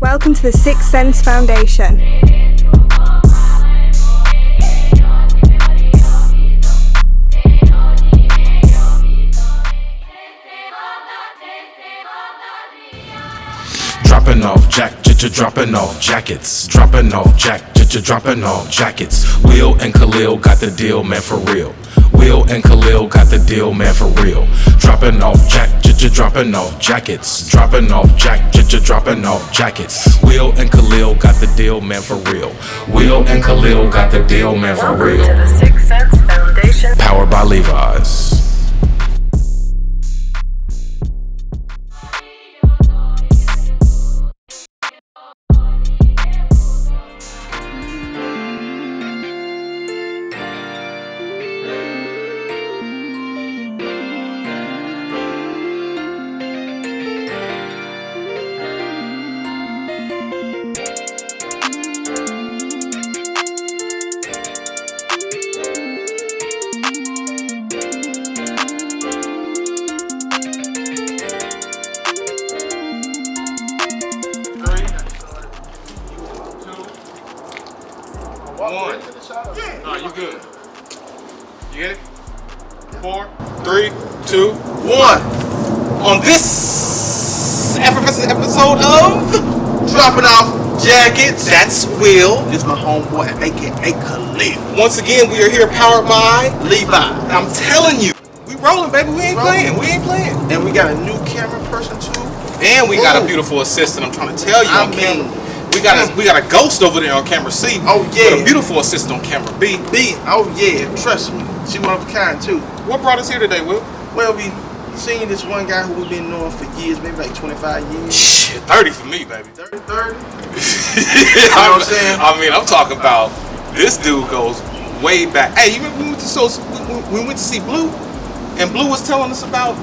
Welcome to the Sixth Sense Foundation. Dropping off dropping off jackets. Dropping off dropping off jackets. Will and Kahlil got the deal, man, for real. Will and Kahlil got the deal, man, for real. Dropping off dropping off jackets. Dropping off dropping off jackets. Will and Kahlil got the deal, man, for real. Will and Kahlil got the deal, man, for real. Welcome to the Sixth Sense Foundation. Powered by LEVI'S. One. No, you good. You get it? 4, 3, 2, 1. On this effervescent episode of Dropping Off Jackets, that's Will. This is my homeboy, aka Kahlil. Once again, we are here powered by Levi. I'm telling you, we rolling, baby. We ain't playing. We ain't playing. And we got a new camera person too. And we got a beautiful assistant. I'm trying to tell you on camera. We got a ghost over there on camera C. Oh yeah. With a beautiful assistant on camera B. Oh yeah, trust me. She one of a kind too. What brought us here today, Will? Well, we seen this one guy who we've been knowing for years, maybe like 25 years. Shit, 30 for me, baby. 30? You know what I'm saying? I mean, I'm talking about this dude goes way back. Hey, you remember we went to see Blue, and Blue was telling us about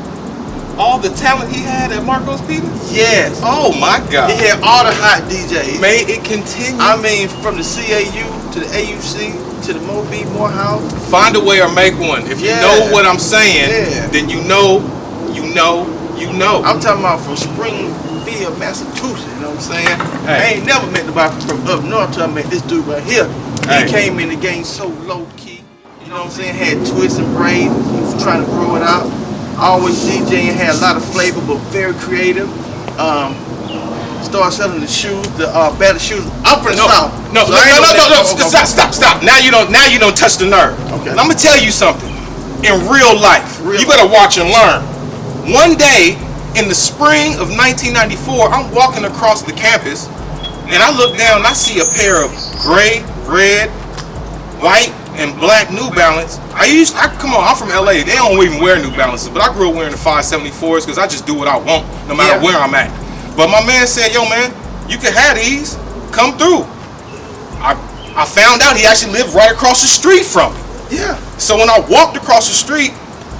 all the talent he had at Marcos Peters? Yes. Oh my God. He had all the hot DJs. May it continue. I mean, from the CAU to the AUC to the Morehouse. Find a way or make one. If you know what I'm saying, then you know. I'm talking about from Springfield, Massachusetts, you know what I'm saying? Hey. I ain't never met nobody from up north till I met this dude right here. Hey. He came in the game so low key, you know what I'm saying? Had twists and braids, he was trying to grow it out. Always DJing, had a lot of flavor, but very creative. Started selling the shoes, the better shoes. I'm from the South. No. Stop. Now you don't touch the nerve. Okay. And I'm gonna tell you something. In real life, you better watch and learn. One day in the spring of 1994, I'm walking across the campus, and I look down and I see a pair of gray, red, white, and black New Balance. Come on, I'm from LA. They don't even wear New Balances, but I grew up wearing the 574s because I just do what I want, no matter where I'm at. But my man said, yo man, you can have these, come through. I found out he actually lived right across the street from me. Yeah. So when I walked across the street,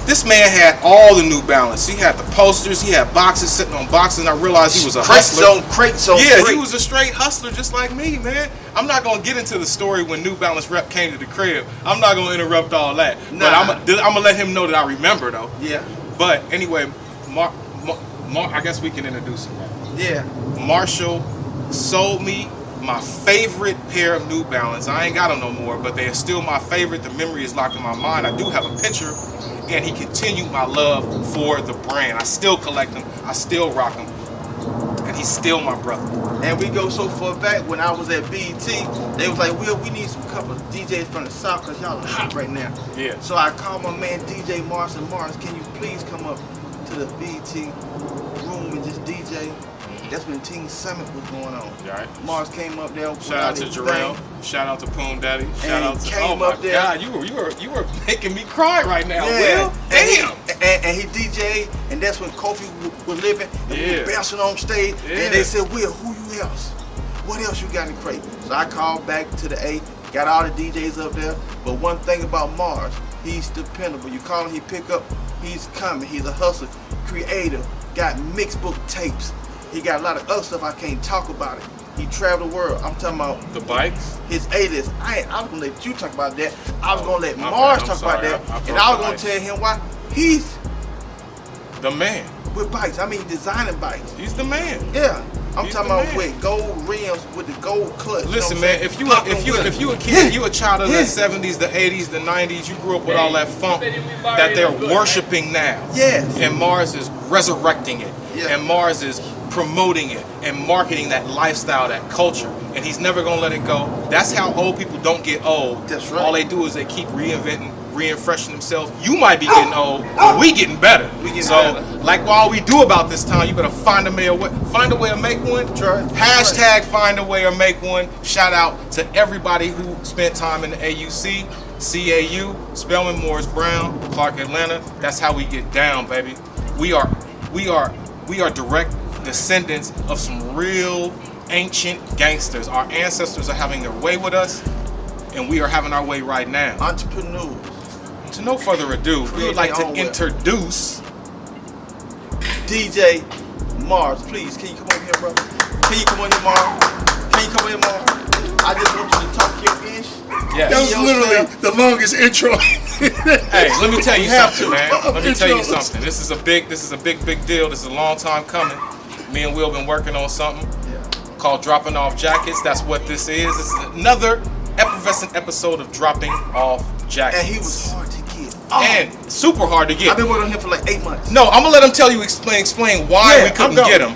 this man had all the New Balance. He had the posters, he had boxes sitting on boxes, and I realized he was a hustler. Crates. He was a straight hustler just like me, man. I'm not going to get into the story when New Balance rep came to the crib. I'm not going to interrupt all that. Nah. But I'm going to let him know that I remember, though. Yeah. But anyway, I guess we can introduce him now. Yeah. Marshall sold me my favorite pair of New Balance. I ain't got them no more, but they are still my favorite. The memory is locked in my mind. I do have a picture, and he continued my love for the brand. I still collect them. I still rock them. And he's still my brother. And we go so far back, when I was at BET, they was like, Will, we need some couple of DJs from the South because y'all are hot right now. Yeah. So I called my man DJ Mars and Mars, can you please come up to the BET room and just DJ? That's when Teen Summit was going on. Right. Mars came up there. Shout out to Jarrell. Shout out to Poon Daddy. Shout out to God, you were making me cry right now, Will. Damn. And he DJ'd, and that's when Kofi was living, and we were bouncing on stage, and they said, Will, who you else? What else you got in the crate? So I called back to the A, got all the DJs up there, but one thing about Mars, he's dependable. You call him, he pick up, he's coming. He's a hustler, creative, got mixed book tapes. He got a lot of other stuff I can't talk about it. He traveled the world. I'm talking about the bikes. His A-list. I was gonna let you talk about that. I was gonna let Mars talk about that, and I was gonna tell him why he's the man with bikes. I mean, designing bikes. He's the man. Yeah. I'm talking about with gold rims with the gold clutch. Listen, man, if you a kid, you a child of the 70s, the 80s, the 90s, you grew up with all that funk that they're worshiping now. Yes. And Mars is resurrecting it. Yeah. And Mars is promoting it and marketing that lifestyle, that culture. And he's never gonna let it go. That's how old people don't get old. That's right. All they do is they keep reinventing, refreshing themselves. You might be getting old, but we getting better. Like while we do about this time, you better find a way to make one. Hashtag find a way or make one. Shout out to everybody who spent time in the AUC, CAU, Spelman, Morris Brown, Clark, Atlanta. That's how we get down, baby. We are direct descendants of some real ancient gangsters. Our ancestors are having their way with us, and we are having our way right now. Entrepreneurs. To no further ado, we would like to introduce DJ Mars. Please, can you come over here, brother? Can you come over here, Mars? Can you come over here, Mars? I just want you to talk your ish. Yes. That was literally the longest intro. Hey, let me tell you something, man. Let me tell you something. This is a big deal. This is a long time coming. Me and Will been working on something called Dropping Off Jackets. That's what this is. This is another effervescent episode of Dropping Off Jackets. And he was hard to get. And super hard to get. I've been working on him for like 8 months. No, I'm gonna let him tell you, explain why we couldn't get him.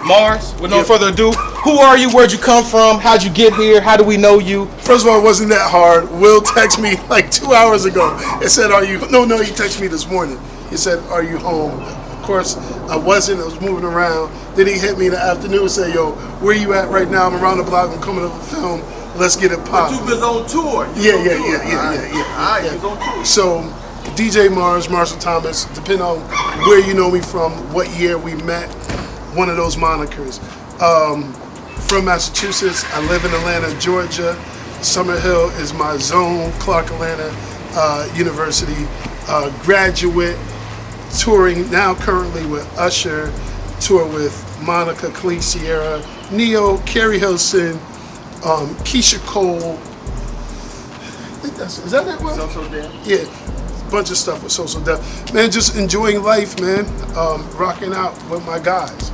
Mars, with no further ado, who are you? Where'd you come from? How'd you get here? How do we know you? First of all, it wasn't that hard. Will texted me like 2 hours ago and said, "Are you?" No, he texted me this morning. He said, "Are you home?" Of course, I wasn't. I was moving around. Then he hit me in the afternoon and said, "Yo, where you at right now? I'm around the block. I'm coming up to film. Let's get it popping." But you was on tour. Yeah. Alright, you was on tour. So, DJ Mars, Marshall Thomas, depending on where you know me from, what year we met, one of those monikers. From Massachusetts, I live in Atlanta, Georgia. Summer Hill is my zone. Clark Atlanta University graduate, touring now currently with Usher, tour with Monica, Khalid Sierra, Neo, Carrie Hilson, Keisha Cole. I think is that it? Well, So damn. yeah, bunch of stuff with Social Death. Man, just enjoying life, man. Rocking out with my guys,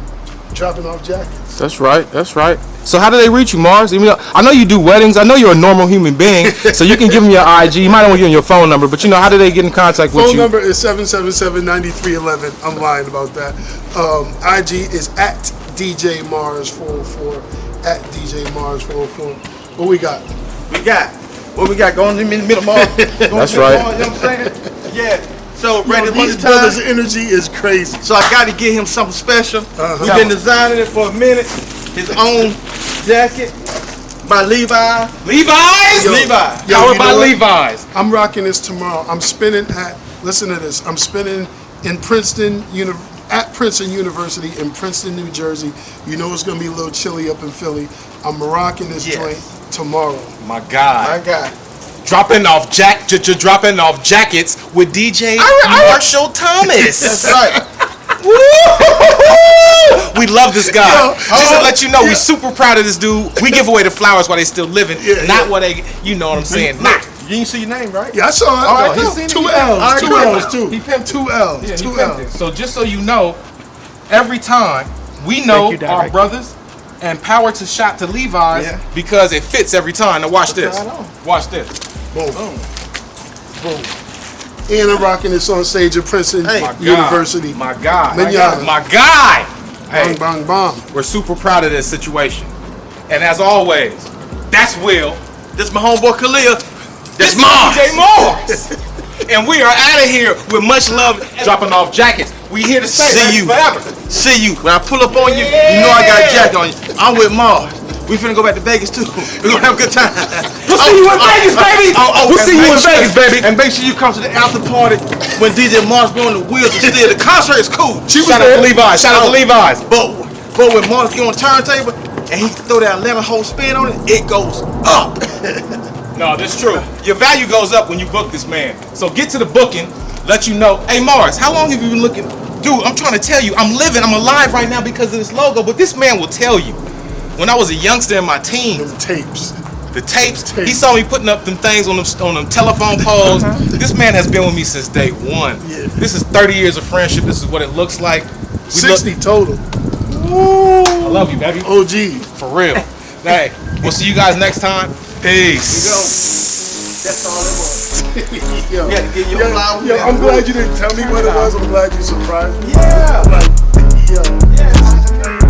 dropping off jackets. That's right. So how do they reach you, Mars? I know you do weddings. I know you're a normal human being, so you can give them your IG. You might not want to give them your phone number, but how do they get in contact with you? Phone number is 777-9311. I'm lying about that. IG is at DJ Mars 404. At DJ Mars 404. What we got? What we got going in the middle Mars? That's right. You know what I'm saying? Yeah. So ready to These brothers' energy is crazy. So I got to get him something special. We've been designing it for a minute. His own jacket by Levi's. Levi's? Levi's. Powered by Levi's. I'm rocking this tomorrow. I'm spinning listen to this. I'm spinning in Princeton, at Princeton University in Princeton, New Jersey. You know it's going to be a little chilly up in Philly. I'm rocking this joint tomorrow. My God. My God. Dropping off jackets with DJ Marshall Thomas. That's right. We love this guy. Just to let you know, we super proud of this dude. We give away the flowers while they still living, not what they, you know what I'm saying. Not. You didn't see your name, right? Yeah, I saw it. All right, Two L's. Two L's, too. He pimped Two L's. Yeah, Two he pimped it. L's. So just so you know, every time we know our brothers and power to shot to Levi's because it fits every time. Now watch this. Watch this. Boom. Boom. And I'm rocking this on stage at Princeton University. My God. Manana. My guy. Bang, bang, bang. We're super proud of this situation. And as always, that's Will. This my homeboy Kahlil. That's Mars. DJ Mars. And we are out of here with much love, dropping off jackets. We here to stay forever. See you. When I pull up on you, you know I got a jacket on you. I'm with Mars. We finna go back to Vegas too. We're gonna have a good time. We'll see you in Vegas, baby. We'll see you in Vegas, baby. And make sure you come to the after party when DJ Mars be on the wheels and still. The concert is cool. Shout out to Levi's. Shout out to Levi's. But when Mars get on turntable and he throw that 11-hole spin on it, it goes up. No, that's true. Your value goes up when you book this man. So get to the booking, let you know. Hey Mars, how long have you been looking? Dude, I'm trying to tell you, I'm alive right now because of this logo, but this man will tell you. When I was a youngster in my teens, the tapes, he saw me putting up them things on them telephone poles. This man has been with me since day one. Yeah. This is 30 years of friendship. This is what it looks like. 60 total. Woo! love you, baby. OG. For real. Hey, we'll see you guys next time. Peace. That's all it was. Yo, You had to get your flower. yo, I'm glad you didn't tell me what it was. I'm glad you surprised me. Yeah. Like, yo.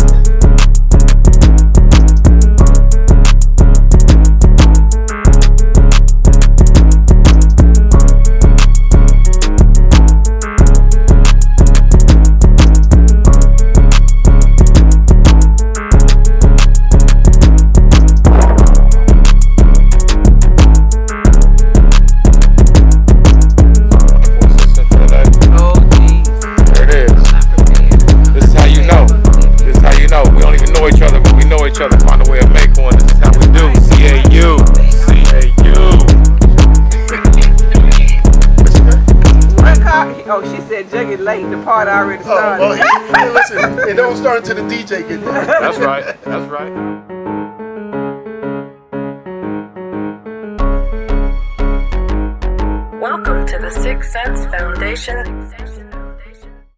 Find a way of making one. This is how we do. CAU. Oh, she said Juggy late. The party already Oh, started. well, listen, it don't start until the DJ get there. That's right. That's right. Welcome to the Sixth Sense Foundation